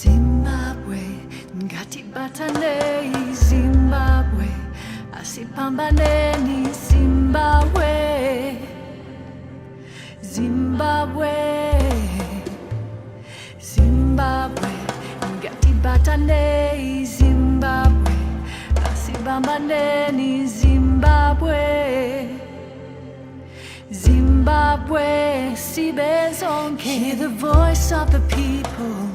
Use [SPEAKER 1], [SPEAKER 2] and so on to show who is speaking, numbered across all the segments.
[SPEAKER 1] Zimbabwe, ngatibatane Zimbabwe, asipambaneni Zimbabwe, Zimbabwe, Zimbabwe, ngatibatane Zimbabwe, asipambaneni Zimbabwe, Zimbabwe, sibezonke. Hear the voice of the people.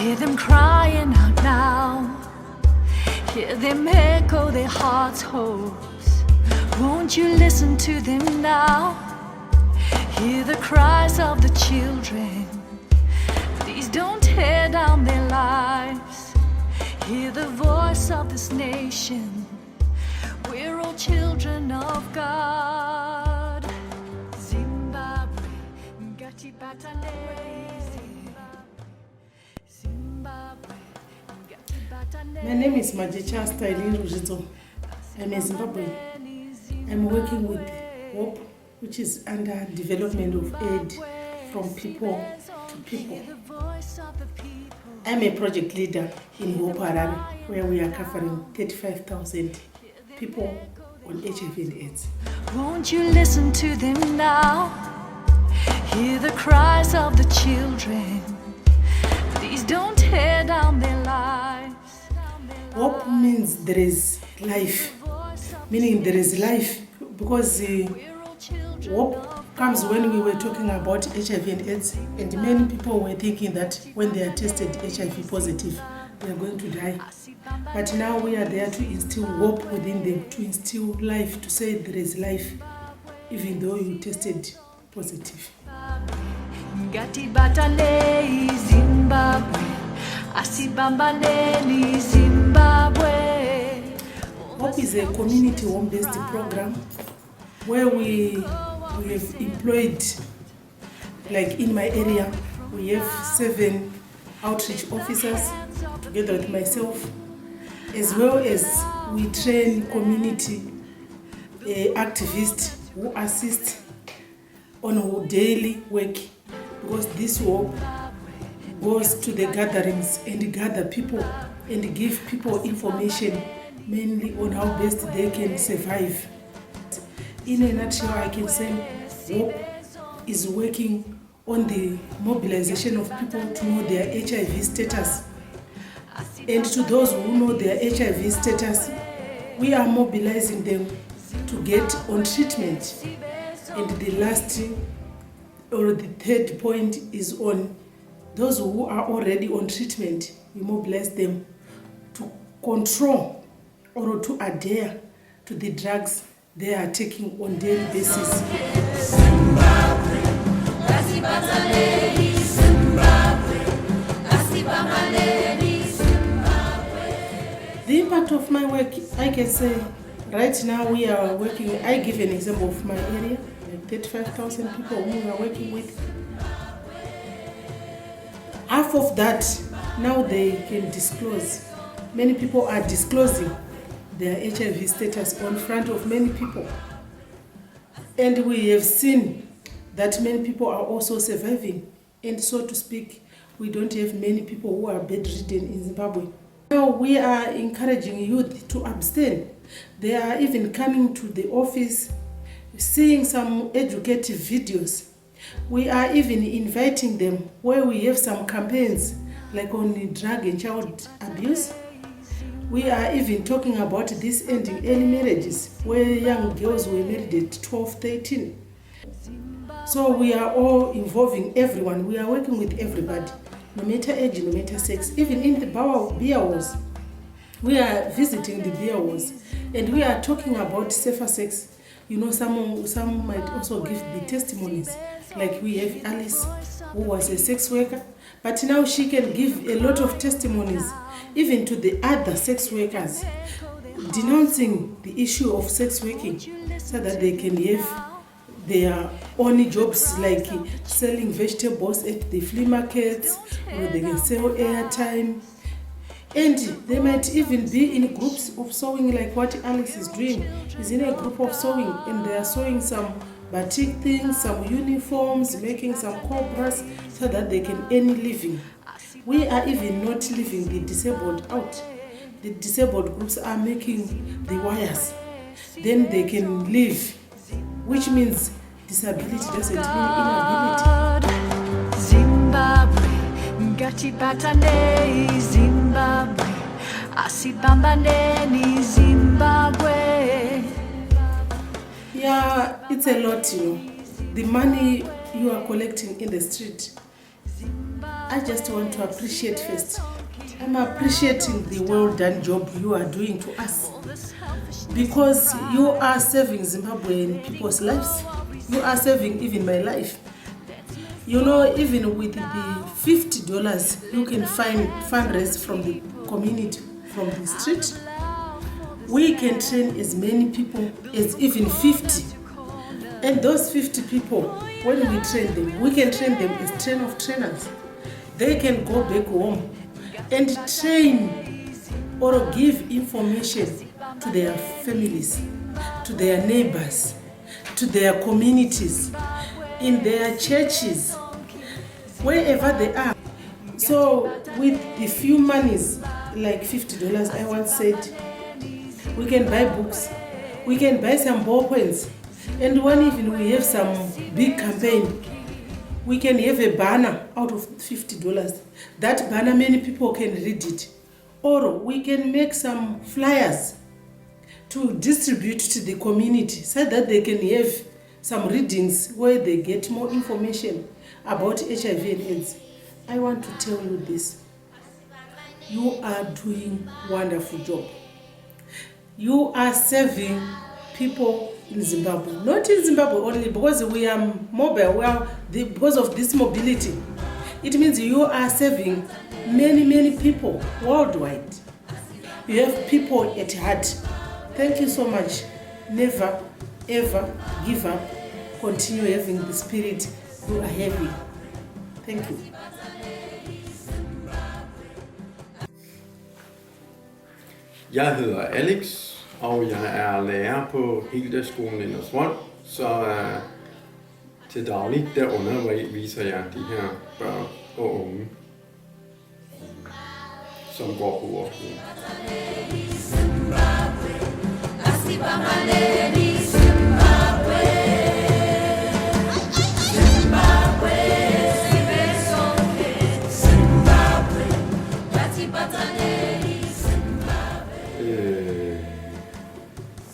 [SPEAKER 1] Hear them crying out now. Hear them echo their hearts' hopes. Won't you listen to them now? Hear the cries of the children. Please don't tear down their lives. Hear the voice of this nation. We're all children of God. Zimbabwe, ngatibatane.
[SPEAKER 2] My name is Majicha Styling Rujizo. I'm a Zimbabwean. I'm working with HOPE, which is under development of aid from people to people. I'm a project leader in HOPE Harare, where we are covering 35,000 people on HIV and AIDS.
[SPEAKER 1] Won't you listen to them now? Hear the cries of the children. Please don't tear down their lives.
[SPEAKER 2] HOPE means there is life, meaning there is life, because HOPE comes when we were talking about HIV and AIDS, and many people were thinking that when they are tested HIV positive, they are going to die. But now we are there to instill hope within them, to instill life, to say there is life, even though you tested positive.
[SPEAKER 1] Ngatibatane Zimbabwe, asibambaneni Zimbabwe.
[SPEAKER 2] HOPE is a community home-based program where we have employed, like in my area, we have 7 outreach officers together with myself, as well as we train community activists who assist on our daily work, because this HOPE goes to the gatherings and gather people and give people information mainly on how best they can survive. In a nutshell, I can say HOPE is working on the mobilization of people to know their HIV status. And to those who know their HIV status, we are mobilizing them to get on treatment. And the last or the third point is on those who are already on treatment. We mobilize them to control or to adhere to the drugs they are taking on daily basis. The impact of my work, I can say, right now we are working, I give an example of my area, like 35,000 people whom we are working with. Half of that, now they can disclose. Many people are disclosing their HIV status on front of many people. And we have seen that many people are also surviving. And so to speak, we don't have many people who are bedridden in Zimbabwe. Now we are encouraging youth to abstain. They are even coming to the office, seeing some educative videos. We are even inviting them where we have some campaigns like on drug and child abuse. We are even talking about this ending early marriages where young girls were married at 12, 13. So we are all involving everyone. We are working with everybody, no matter age, no matter sex. Even in the beer halls, we are visiting the beer halls and we are talking about safer sex. You know, some might also give the testimonies. Like we have Alice, who was a sex worker, but now she can give a lot of testimonies, even to the other sex workers, denouncing the issue of sex working, so that they can have their own jobs, like selling vegetables at the flea markets, or they can sell airtime. And they might even be in groups of sewing, like what Alex is doing. She's in a group of sewing, and they are sewing some batik things, some uniforms, making some cobras, so that they can earn a living. We are even not leaving the disabled out. The disabled groups are making the wires. Then they can live, which means disability doesn't mean inability.
[SPEAKER 1] Zimbabwe, ngatipatane Zimbabwe, asipambaneni Zimbabwe.
[SPEAKER 2] Yeah, it's a lot, you know. The money you are collecting in the street, I just want to appreciate first. I'm appreciating the well done job you are doing to us, because you are saving Zimbabwean people's lives. You are saving even my life. You know, even with the $50, you can find fundraise from the community, from the street. We can train as many people as even 50. And those 50 people, when we train them, we can train them as train of trainers. They can go back home and train or give information to their families, to their neighbors, to their communities, in their churches, wherever they are. So with the few monies, like $50, I once said, we can buy books, we can buy some ballpens, and when even we have some big campaign, we can have a banner out of $50. That banner, many people can read it. Or we can make some flyers to distribute to the community so that they can have some readings where they get more information about HIV and AIDS. I want to tell you this. You are doing a wonderful job. You are saving people in Zimbabwe. Not in Zimbabwe only, because we are mobile, because of this mobility. It means you are saving many, many people worldwide. You have people at heart. Thank you so much. Never, ever give up. Continue having the spirit you are having. Thank you.
[SPEAKER 3] Jeg hedder Alex, og jeg er lærer på Heldagsskolen i Nørresvold, så til daglig der underviser jeg de her børn og unge, som går på vores skole.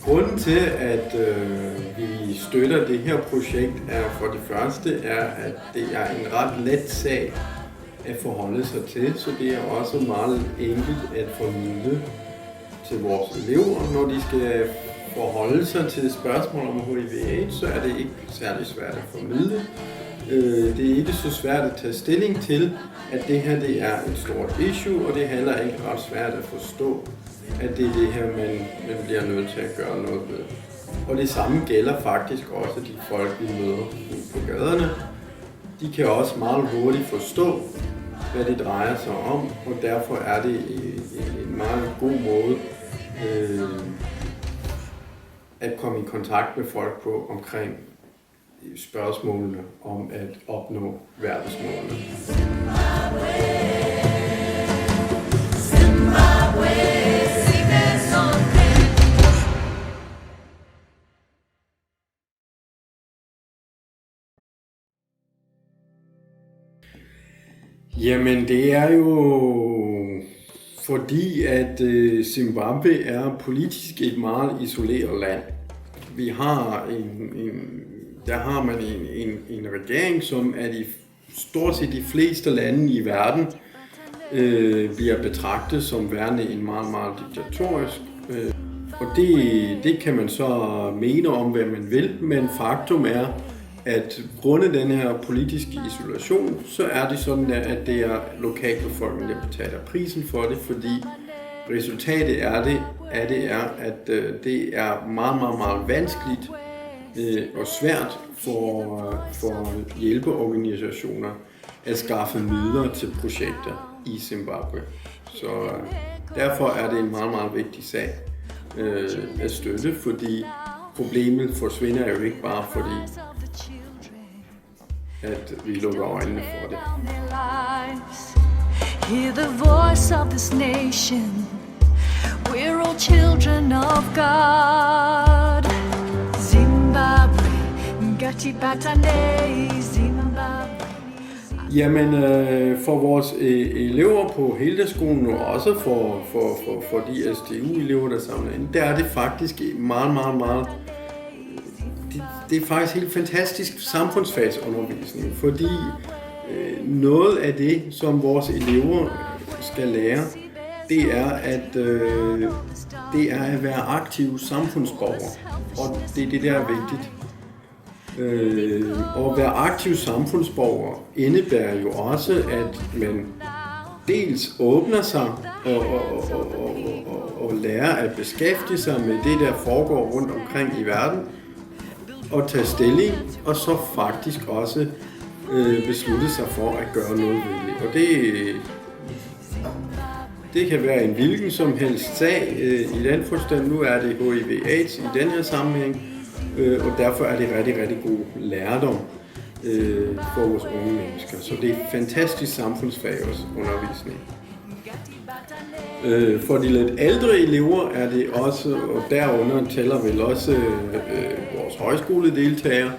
[SPEAKER 3] Grunden til, at vi støtter det her projekt, er for det første, at det er en ret let sag at forholde sig til, så det er også meget enkelt at formidle til vores elever. Når de skal forholde sig til spørgsmål om HIV/AIDS, så er det ikke særlig svært at formidle. Det er ikke så svært at tage stilling til, at det her det er et stort issue, og det er heller ikke ret svært at forstå, at det er det her, man bliver nødt til at gøre noget ved. Og det samme gælder faktisk også de folk, vi møder på gaderne. De kan også meget hurtigt forstå, hvad det drejer sig om, og derfor er det en meget god måde at komme i kontakt med folk på omkring spørgsmålene om at opnå verdensmålene. Jamen det er jo fordi, at Zimbabwe er politisk et meget isoleret land. Vi har der har man en regering, som er stort set de fleste lande i verden bliver betragtet som værende en meget, meget diktatorisk. Og det kan man så mene om, hvad man vil, men faktum er, at grundet den her politiske isolation, så er det sådan, at det er lokalbefolkningen, der betaler prisen for det, fordi resultatet er, at det er meget, meget, meget vanskeligt og svært for hjælpeorganisationer at skaffe midler til projekter i Zimbabwe. Så derfor er det en meget, meget vigtig sag at støtte, fordi problemet forsvinder jo ikke bare fordi at vi lukker øjnene for det.
[SPEAKER 1] Hear the voice of this nation. We're all children of God. Zimbabwe, Ngati Batane, Zimbabwe.
[SPEAKER 3] Jamen, for vores elever på heldagsskolen, og også for de SDU-elever, der samler ind, der er det faktisk meget det er faktisk helt fantastisk samfundsfagsundervisning, fordi noget af det, som vores elever skal lære, det er at være aktive samfundsborgere, og det er det, der er vigtigt. At være aktiv samfundsborger indebærer jo også, at man dels åbner sig og lærer at beskæftige sig med det, der foregår rundt omkring i verden, og tage stilling, og så faktisk også beslutte sig for at gøre noget ved det. Og det kan være en hvilken som helst sag i den forstand. Nu er det HIV/AIDS i den her sammenhæng, og derfor er det rigtig god lærdom for vores unge mennesker. Så det er fantastisk samfundsfagsundervisning. For de lidt ældre elever er det også, og derunder tæller vel også vores højskoledeltagere,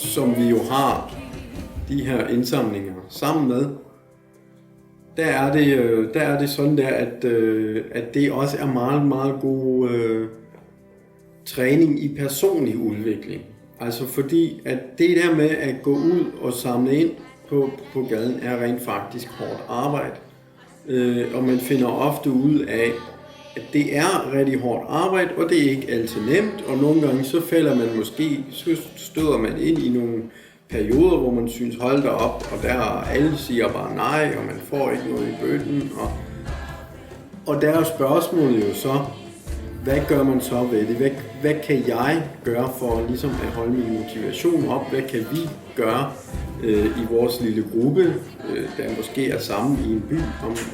[SPEAKER 3] som vi jo har de her indsamlinger sammen med. Der er det sådan der, at det også er meget god træning i personlig udvikling. Altså fordi, at det der med at gå ud og samle ind på gaden er rent faktisk hårdt arbejde. Og man finder ofte ud af, at det er rigtig hårdt arbejde, og det er ikke altid nemt, og nogle gange så falder man måske, så støder man ind i nogle perioder, hvor man synes, hold da op, og der alle siger bare nej, og man får ikke noget i bøtten, og der er spørgsmålet jo så, hvad gør man så ved det? Hvad kan jeg gøre for ligesom at holde min motivation op? Hvad kan vi gøre i vores lille gruppe, der måske er sammen i en by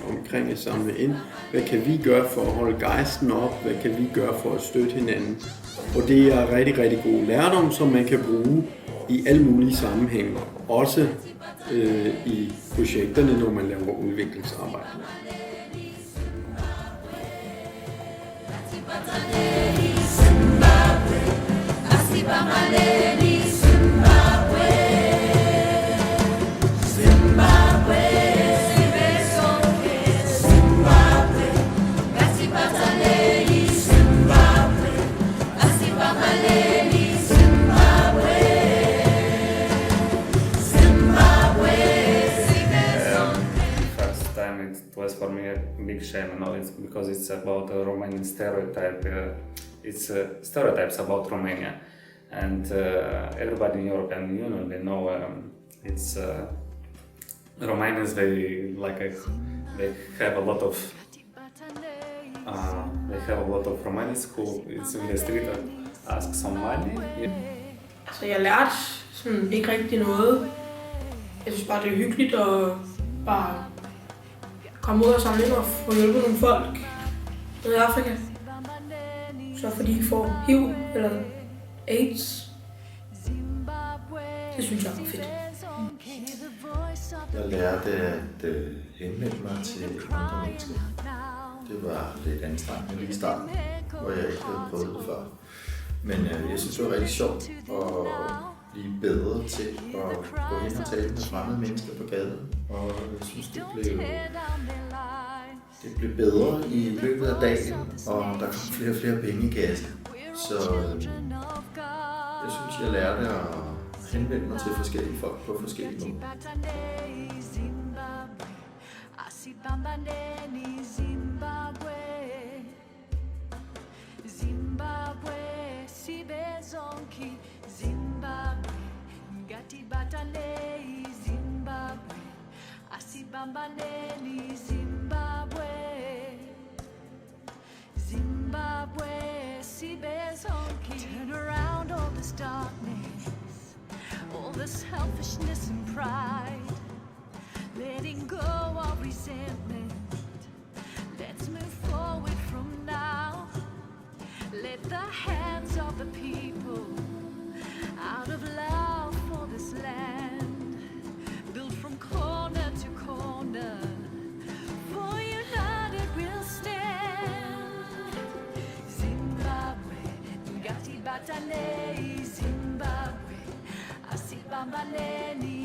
[SPEAKER 3] omkring at samle ind? Hvad kan vi gøre for at holde gejsten op? Hvad kan vi gøre for at støtte hinanden? Og det er rigtig god lærdom, som man kan bruge i alle mulige sammenhænge. Også i projekterne, når man laver udviklingsarbejde.
[SPEAKER 4] It was for me a big shame, it's because it's about a Romanian stereotype. It's stereotypes about Romania, and everybody in European Union, they know it's Romanians. They have a lot of Romanians who it's in the street and ask some money. Yeah.
[SPEAKER 5] Altså jeg lærte sådan ikke rigtig noget. Jeg synes bare det er hyggeligt at bare komme ud og samle ind og få hjulpet nogle folk nede i Afrika. Så fordi de får HIV eller AIDS. Det synes jeg var fedt.
[SPEAKER 6] Jeg lærte at henvende mig til andre mennesker. Det var lidt anstrengende lige i starten, hvor jeg ikke havde prøvet det før. Men jeg synes, det var rigtig sjovt at blive bedre til at gå hen og tale med fremmede mennesker på gaden. Og jeg synes, det blev bedre i løbet af dagen, og der kom flere og flere penge i kassen. Så jeg synes, jeg lærte at henvende mig til forskellige folk på forskellige måder.
[SPEAKER 1] Turn around all this darkness, all the selfishness and pride, letting go of resentment. Let's move forward from now. Let the hands of the people, out of love for this land, build from corner to corner. Sibatane Zimbabwe, Asibambaneni